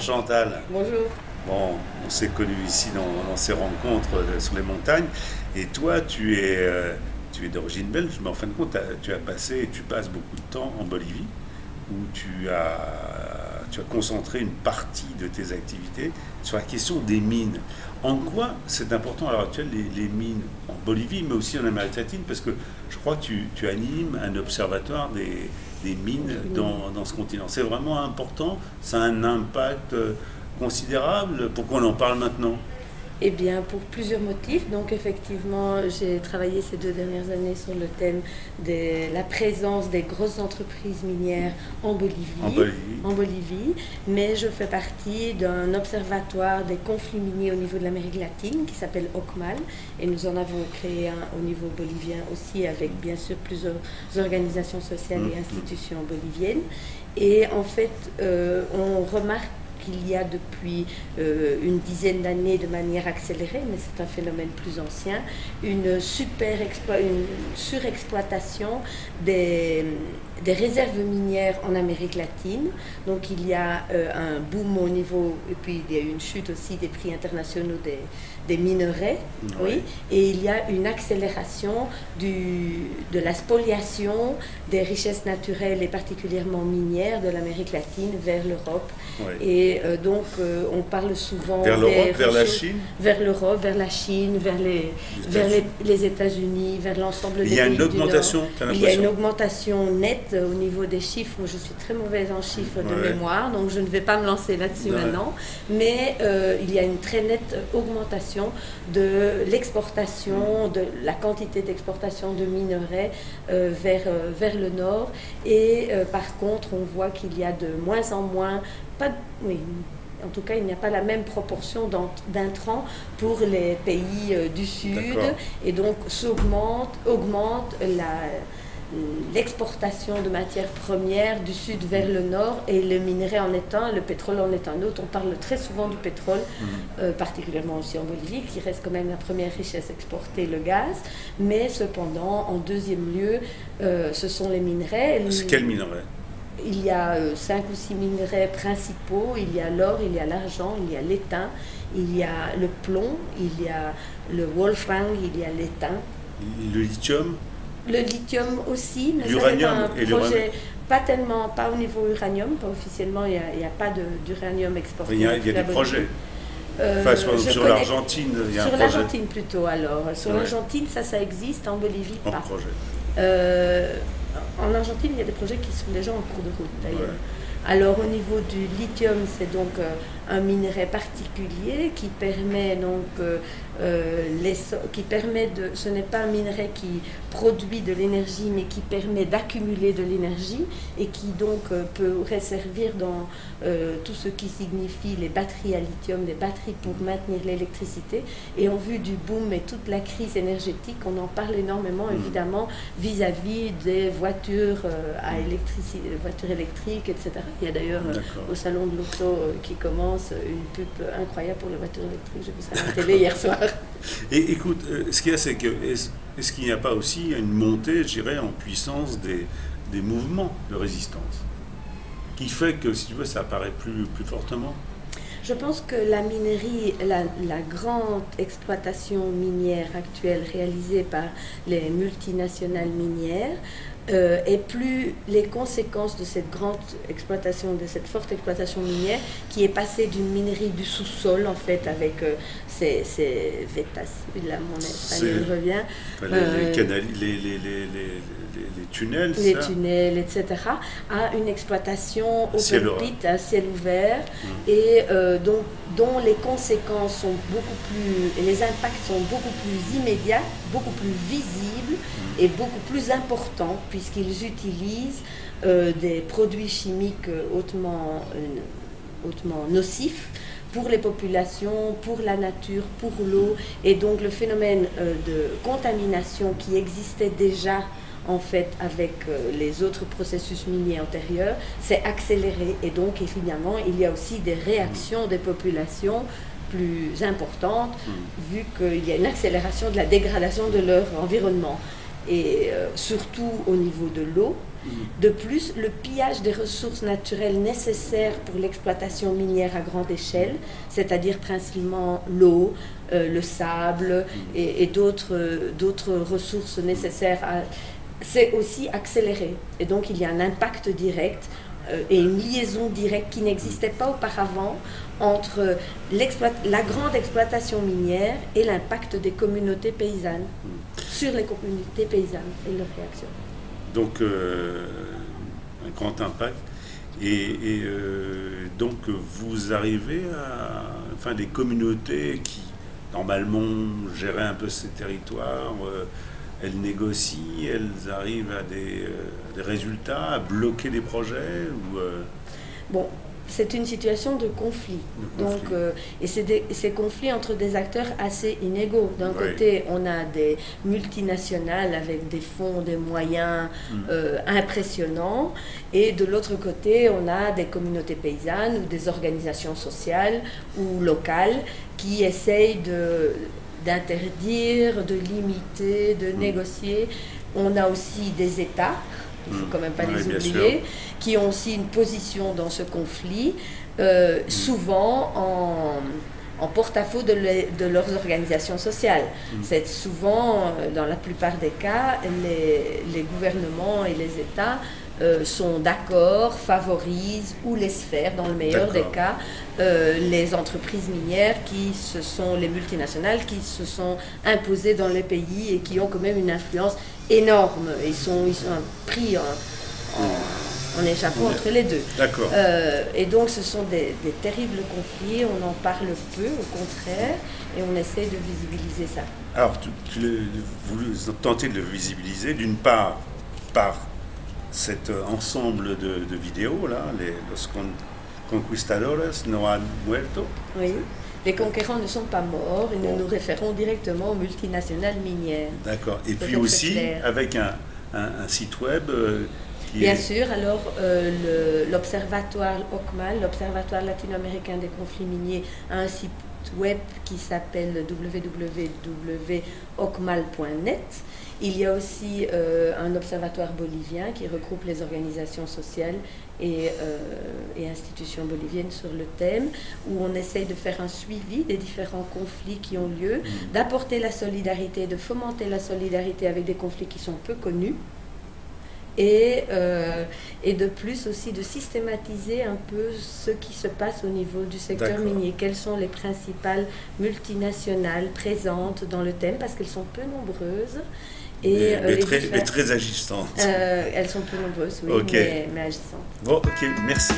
Chantal. Bonjour. Bon, on s'est connus ici dans ces rencontres sur les montagnes. Et toi, tu es d'origine belge, mais en fin de compte, tu passes beaucoup de temps en Bolivie, où tu as concentré une partie de tes activités sur la question des mines. En quoi c'est important à l'heure actuelle les mines en Bolivie, mais aussi en Amérique latine, parce que je crois que tu animes un observatoire des mines dans ce continent. C'est vraiment important, ça a un impact considérable. Pourquoi on en parle maintenant? Eh bien, pour plusieurs motifs. Donc, effectivement, j'ai travaillé ces 2 dernières années sur le thème de la présence des grosses entreprises minières en Bolivie. En Bolivie. Mais je fais partie d'un observatoire des conflits miniers au niveau de l'Amérique latine qui s'appelle OCMAL. Et nous en avons créé un au niveau bolivien aussi, avec bien sûr plusieurs organisations sociales et institutions boliviennes. Et en fait, on remarque qu'il y a depuis une dizaine d'années de manière accélérée, mais c'est un phénomène plus ancien, une surexploitation des réserves minières en Amérique latine. Donc il y a un boom au niveau, et puis il y a une chute aussi des prix internationaux des minerais, oui, et il y a une accélération de la spoliation des richesses naturelles et particulièrement minières de l'Amérique latine vers l'Europe. Et donc on parle souvent vers l'Europe, vers la Chine, vers l'Europe, vers la Chine, vers les États-Unis, vers l'ensemble des pays du Nord. Il y a une augmentation nette au niveau des chiffres. Moi, je suis très mauvaise en chiffres de mémoire, donc je ne vais pas me lancer là-dessus maintenant. Mais il y a une très nette augmentation de l'exportation, de la quantité d'exportation de minerais vers le nord. Et par contre, on voit qu'il y a de moins en moins, en tout cas, il n'y a pas la même proportion d'intrants pour les pays du Sud. Et donc, augmente l'exportation de matières premières du Sud vers le Nord, et le minerai en est un, le pétrole en est un autre. On parle très souvent du pétrole, particulièrement aussi en Bolivie, qui reste quand même la première richesse exportée, le gaz. Mais cependant, en deuxième lieu, ce sont les minerais. Quels minerais? Il y a 5 ou 6 minerais principaux. Il y a l'or, il y a l'argent, il y a l'étain, il y a le plomb, il y a le wolfram, il y a l'étain. Le lithium? Le lithium aussi, mais l'uranium c'est un projet, pas au niveau uranium, pas officiellement, il n'y a pas d'uranium exporté. Il y a des projets. Sur l'Argentine, il y a un projet. Sur l'Argentine plutôt, alors. Sur l'Argentine, ça existe, en Bolivie, pas. Projet. En Argentine, il y a des projets qui sont déjà en cours de route, d'ailleurs. Alors, au niveau du lithium, c'est donc un minerai particulier qui permet donc ce n'est pas un minerai qui produit de l'énergie, mais qui permet d'accumuler de l'énergie, et qui donc pourrait servir dans tout ce qui signifie les batteries à lithium, des batteries pour maintenir l'électricité. Et en vue du boom et toute la crise énergétique, on en parle énormément, évidemment, vis-à-vis des voitures voitures électriques, etc. Il y a d'ailleurs au salon de l'auto qui commence une pub incroyable pour les voitures électriques. J'ai vu ça à la télé hier soir. Et écoute, ce qu'il y a, c'est que est-ce qu'il n'y a pas aussi une montée, je dirais, en puissance des mouvements de résistance, qui fait que, si tu veux, ça apparaît plus fortement? Je pense que la minerie, la grande exploitation minière actuelle réalisée par les multinationales minières, et plus les conséquences de cette grande exploitation, de cette forte exploitation minière, qui est passée d'une minerie du sous-sol, en fait, avec ces vetas, là mon espagnol revient, les tunnels, etc., à une exploitation open pit, à ciel ouvert, et dont les conséquences sont beaucoup plus, et les impacts sont beaucoup plus immédiats, beaucoup plus visibles et beaucoup plus importants, puisqu'ils utilisent des produits chimiques hautement nocifs pour les populations, pour la nature, pour l'eau. Et donc le phénomène de contamination qui existait déjà en fait avec les autres processus miniers antérieurs s'est accéléré. Et donc évidemment il y a aussi des réactions des populations plus importantes, vu qu'il y a une accélération de la dégradation de leur environnement. Et surtout au niveau de l'eau, De plus, le pillage des ressources naturelles nécessaires pour l'exploitation minière à grande échelle, c'est-à-dire principalement l'eau, le sable et d'autres ressources nécessaires, c'est aussi accéléré. Et donc il y a un impact direct et une liaison directe qui n'existait pas auparavant entre la grande exploitation minière et l'impact des communautés paysannes sur les communautés paysannes et leur réaction. Donc un grand impact. Et donc vous arrivez à... Enfin, les communautés qui normalement géraient un peu ces territoires, elles négocient, elles arrivent à des résultats, à bloquer des projets ou Bon, c'est une situation de conflit. Donc, et c'est ces conflits entre des acteurs assez inégaux. D'un côté, on a des multinationales avec des fonds, des moyens impressionnants. Et de l'autre côté, on a des communautés paysannes ou des organisations sociales ou locales qui essayent d'interdire, de limiter, de négocier. On a aussi des États, il ne faut quand même pas les oublier, qui ont aussi une position dans ce conflit, souvent en porte-à-faux de leurs organisations sociales. C'est souvent, dans la plupart des cas, les gouvernements et les États sont d'accord, favorisent ou laissent faire, dans le meilleur des cas, les entreprises minières les multinationales qui se sont imposées dans les pays et qui ont quand même une influence énorme. Ils sont pris en échappant entre les deux. D'accord. Et donc ce sont des terribles conflits, on en parle peu, au contraire, et on essaie de visibiliser ça. Alors, vous tentez de le visibiliser, d'une part, par cet ensemble de vidéos, là, Los Conquistadores no han muerto. Oui, les conquérants ne sont pas morts et nous nous référons directement aux multinationales minières. D'accord, et puis aussi avec un site web Bien sûr, alors l'Observatoire OCMAL, l'Observatoire latino-américain des conflits miniers, a un site web qui s'appelle www.ocmal.net. Il y a aussi un observatoire bolivien qui regroupe les organisations sociales et institutions boliviennes sur le thème, où on essaye de faire un suivi des différents conflits qui ont lieu, d'apporter la solidarité, de fomenter la solidarité avec des conflits qui sont peu connus, et de plus aussi de systématiser un peu ce qui se passe au niveau du secteur minier. Quelles sont les principales multinationales présentes dans le thème, parce qu'elles sont peu nombreuses. Mais très agissantes. Elles sont peu nombreuses, oui, mais agissantes. Bon, ok, merci.